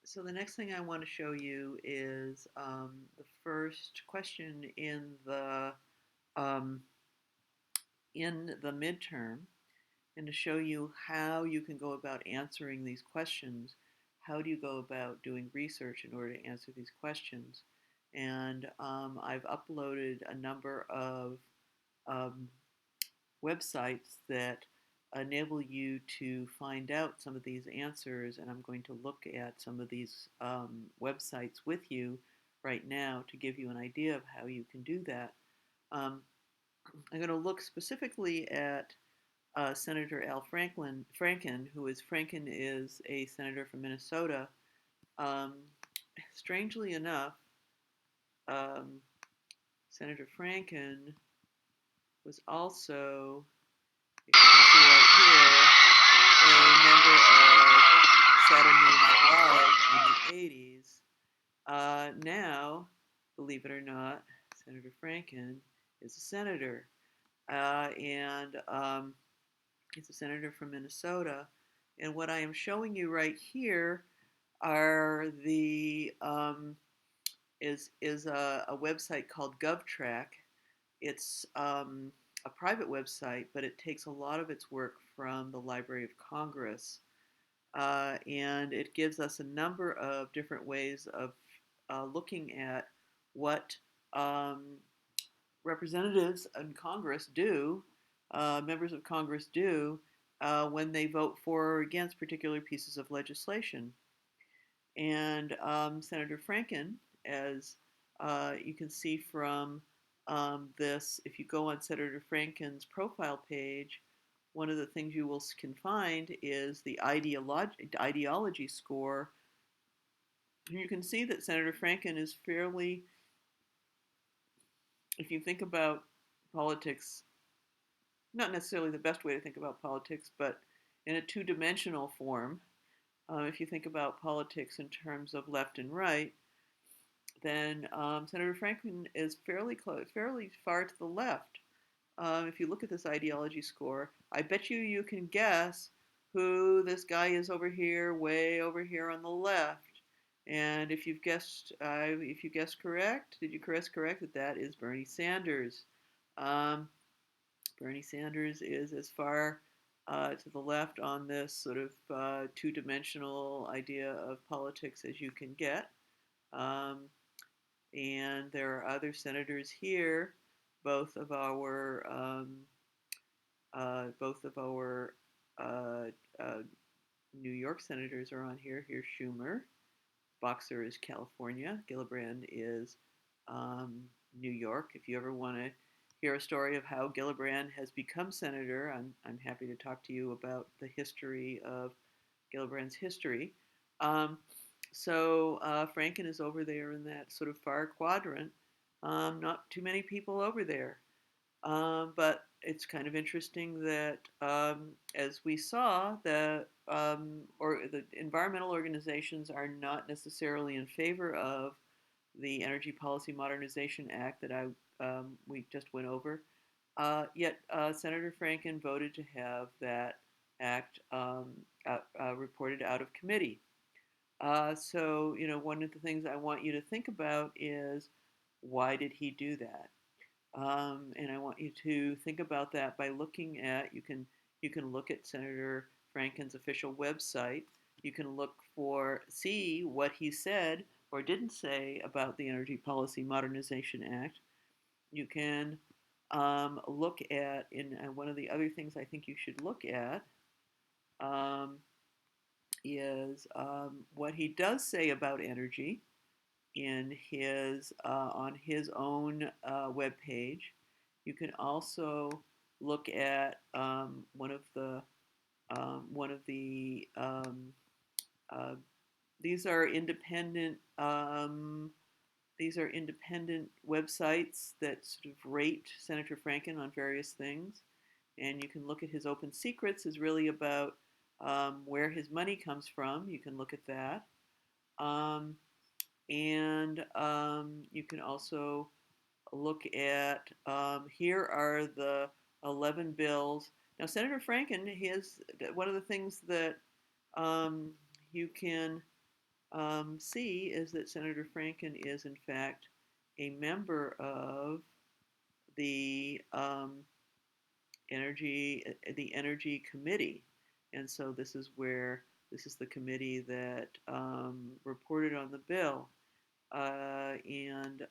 So the next thing I want to show you is the first question um, in the midterm, and to show you how you can go about answering these questions. How do you go about doing research in order to answer these questions? And I've uploaded a number of um, websites that enable you to find out some of these answers, and I'm going to look at some of these websites with you right now to give you an idea of how you can do that. Um, I'm going to look specifically at Senator Al Franken, Franken is a senator from Minnesota. Um, Strangely enough, um, Senator Franken was also, if you can see right here, a member of Saturday Night Live in the 80s. Now, believe it or not, Senator Franken is a senator. And he's a senator from Minnesota. And what I am showing you right here are the is a website called GovTrack. It's a private website, but it takes a lot of its work from the Library of Congress. And it gives us a number of different ways of looking at what um, representatives in Congress do, members of Congress do, when they vote for or against particular pieces of legislation. And Senator Franken, as you can see from this, if you go on Senator Franken's profile page, one of the things can find is the ideology score. And you can see that Senator Franken is fairly, if you think about politics, not necessarily the best way to think about politics, but in a two-dimensional form. If you think about politics in terms of left and right, then Senator Franklin is fairly far to the left. If you look at this ideology score, I bet you can guess who this guy is over here, way over here on the left. And if you guessed correct, did you guess correct that that is Bernie Sanders? Um, Bernie Sanders is as far to the left on this sort of two-dimensional idea of politics as you can get. Um, and there are other senators here. Both of our uh, uh, New York senators are on here. Here's Schumer. Boxer is California. Gillibrand is um, New York. If you ever want to hear a story of how Gillibrand has become senator, I'm happy to talk to you about the history of Gillibrand's history. Um, Franken is over there in that sort of far quadrant. Not too many people over there. But it's kind of interesting that, as we saw, the environmental organizations are not necessarily in favor of the Energy Policy Modernization Act that we just went over. Yet Senator Franken voted to have that act reported out of committee. One of the things I want you to think about is, why did he do that? And I want you to think about that by looking at, you can look at Senator Franken's official website. You can see what he said or didn't say about the Energy Policy Modernization Act. You can look at, one of the other things I think you should look at um, is what he does say about energy in his on his own web page. You can also look at one of the uh, these are independent websites that sort of rate Senator Franken on various things, and you can look at his open secrets is really about where his money comes from. You can look at that. Um, and You can also look at, here are the 11 bills. Now, Senator Franken, one of the things that um, you can C is that Senator Franken is, in fact, a member of the energy committee, and so this is the committee that reported on the bill, and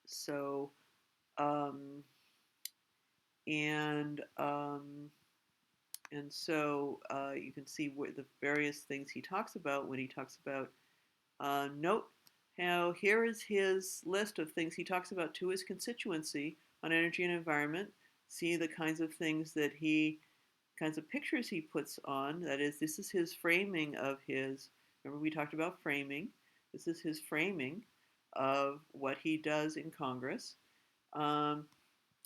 so um, and you can see what the various things he talks about when he talks about note how here is his list of things he talks about to his constituency on energy and environment. See the kinds of things that he, kinds of pictures he puts on. That is, this is his framing of his. Remember, we talked about framing. This is his framing of what he does in Congress. Um,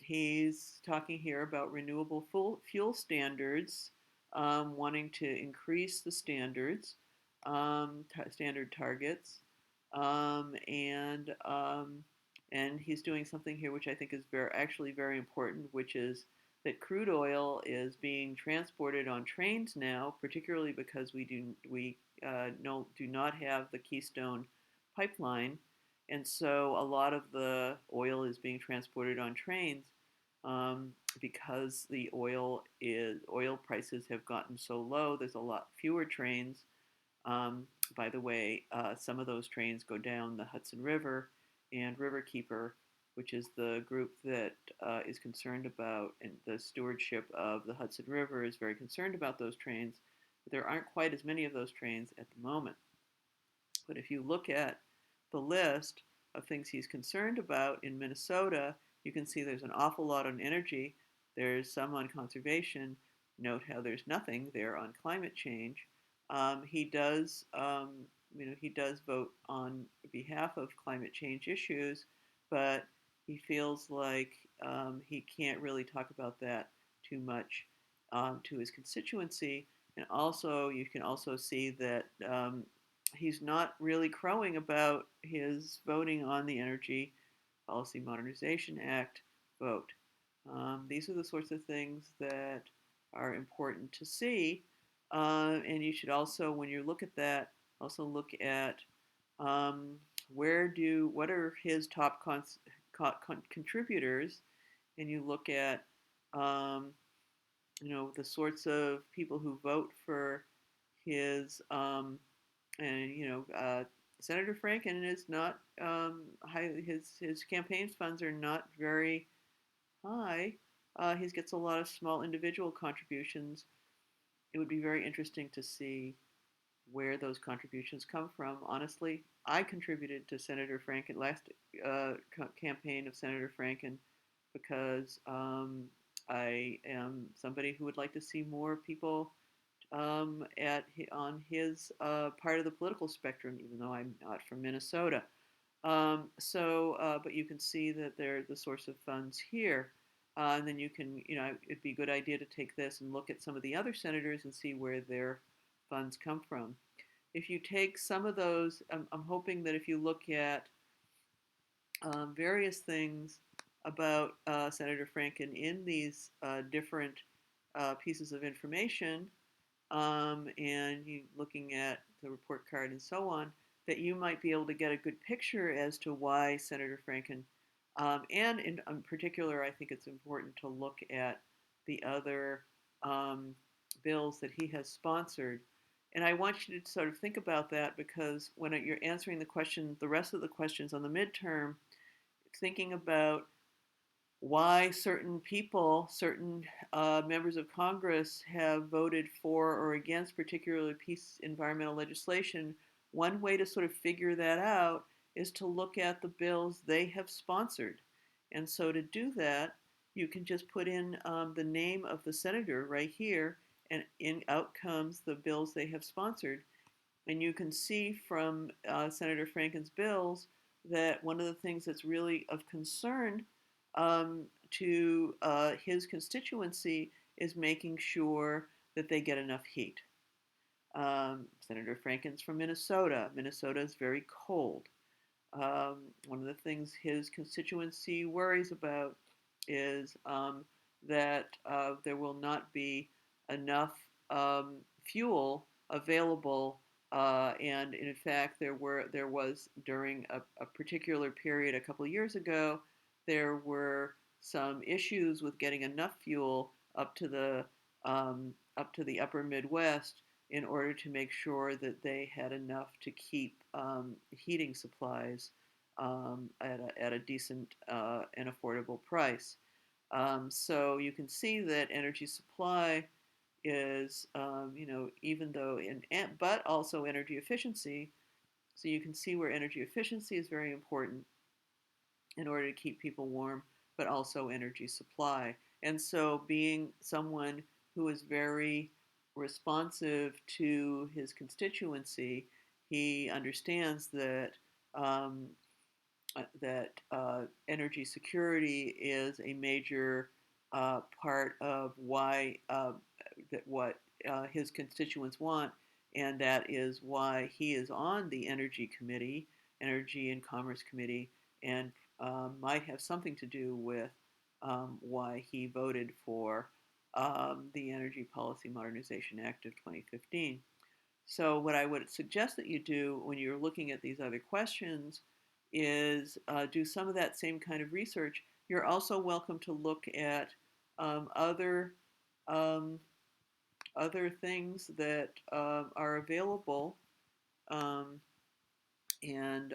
He's talking here about renewable fuel standards, wanting to increase the standards, standard targets, and he's doing something here which I think is actually very important, which is that crude oil is being transported on trains now, particularly because do not have the Keystone pipeline, and so a lot of the oil is being transported on trains because the oil prices have gotten so low. There's a lot fewer trains. Um, by the way, some of those trains go down the Hudson River, and Riverkeeper, which is the group that is concerned about and the stewardship of the Hudson River, is very concerned about those trains. But there aren't quite as many of those trains at the moment. But if you look at the list of things he's concerned about in Minnesota, you can see there's an awful lot on energy. There's some on conservation. Note how there's nothing there on climate change. He does, he does vote on behalf of climate change issues, but he feels like he can't really talk about that too much to his constituency. And also, you can also see that he's not really crowing about his voting on the Energy Policy Modernization Act vote. These are the sorts of things that are important to see. And you should also, when you look at that, also look at um, what are his top contributors, and you look at um, the sorts of people who vote for his and Senator Franken is not high. His campaign funds are not very high. He gets a lot of small individual contributions. It would be very interesting to see where those contributions come from. Honestly, I contributed to Senator Franken last campaign of Senator Franken because I am somebody who would like to see more people on his part of the political spectrum, even though I'm not from Minnesota. But you can see that they're the source of funds here. And then you can, it'd be a good idea to take this and look at some of the other senators and see where their funds come from. If you take some of those, I'm hoping that if you look at various things about Senator Franken in these different pieces of information, and you looking at the report card and so on, that you might be able to get a good picture as to why Senator Franken, and in particular, I think it's important to look at the other um, bills that he has sponsored. And I want you to sort of think about that because when you're answering the question, the rest of the questions on the midterm, thinking about why certain people, certain members of Congress have voted for or against particular environmental legislation, one way to sort of figure that out is to look at the bills they have sponsored. And so to do that, you can just put in the name of the senator right here, and out comes the bills they have sponsored. And you can see from Senator Franken's bills that one of the things that's really of concern to his constituency is making sure that they get enough heat. Senator Franken's from Minnesota. Minnesota is very cold. One of the things his constituency worries about is that there will not be enough fuel available And in fact, there was during a particular period a couple of years ago, there were some issues with getting enough fuel up to the upper Midwest in order to make sure that they had enough to keep heating supplies at a decent and affordable price. So you can see that energy supply is, even though but also energy efficiency. So you can see where energy efficiency is very important in order to keep people warm, but also energy supply. And so being someone who is very responsive to his constituency, he understands um, that energy security is a major part of why that what his constituents want, and that is why he is on the Energy Committee, Energy and Commerce Committee, and might have something to do with why he voted for the Energy Policy Modernization Act of 2015. So, what I would suggest that you do when you're looking at these other questions is do some of that same kind of research. You're also welcome to look at um, other um, other things that are available, um, and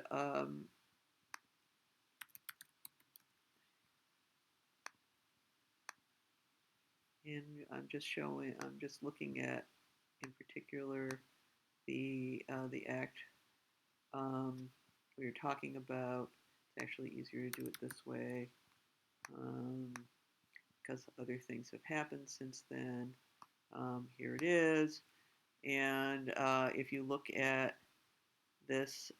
and I'm just looking at in particular the act we are talking about. It's actually easier to do it this way. Um, because other things have happened since then. Here it is. And if you look at this,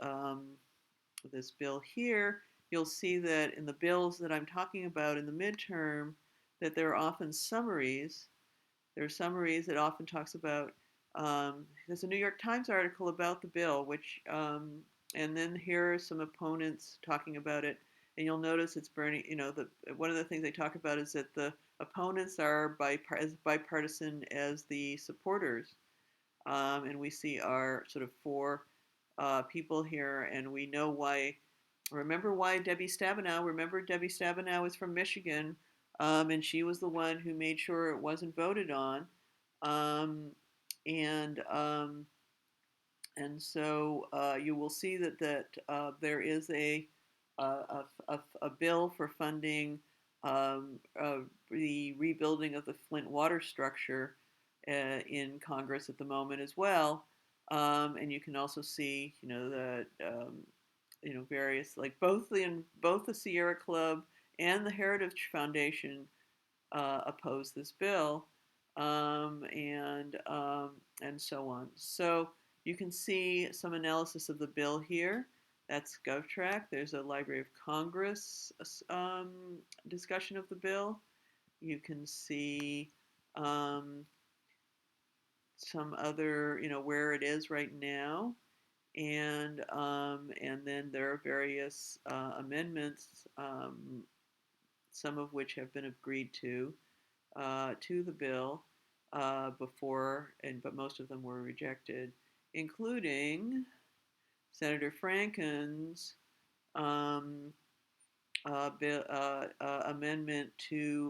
this bill here, you'll see that in the bills that I'm talking about in the midterm, that there are often summaries. There are summaries that often talks about, there's a New York Times article about the bill, and then here are some opponents talking about it. And you'll notice it's burning, one of the things they talk about is that the opponents are as bipartisan as the supporters. And we see our sort of four people here, and we know why. Remember Debbie Stabenow is from Michigan, and she was the one who made sure it wasn't voted on. Um, and and so you will see that there is a bill for funding the rebuilding of the Flint water structure in Congress at the moment as well. And you can also see, various like both the Sierra Club and the Heritage Foundation oppose this bill, and so on. So you can see some analysis of the bill here. That's GovTrack. There's a Library of Congress discussion of the bill. You can see some other, where it is right now, and then there are various amendments, some of which have been agreed to the bill before, but most of them were rejected, including Senator Franken's um, amendment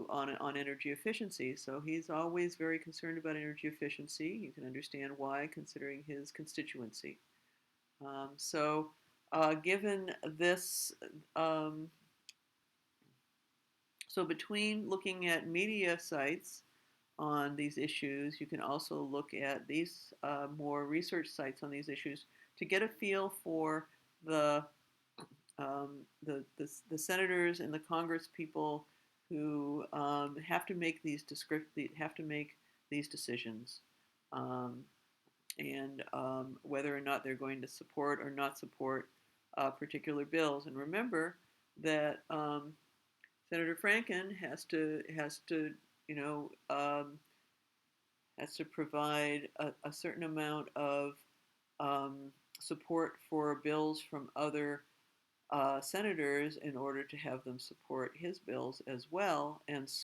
on energy efficiency. So he's always very concerned about energy efficiency. You can understand why, considering his constituency. Given this, um, so between looking at media sites on these issues, you can also look at these more research sites on these issues to get a feel for the the senators and the Congress people who have to make these decisions, um, and whether or not they're going to support or not support particular bills. And remember that Senator Franken you know has to provide a certain amount of um, support for bills from other senators in order to have them support his bills as well. And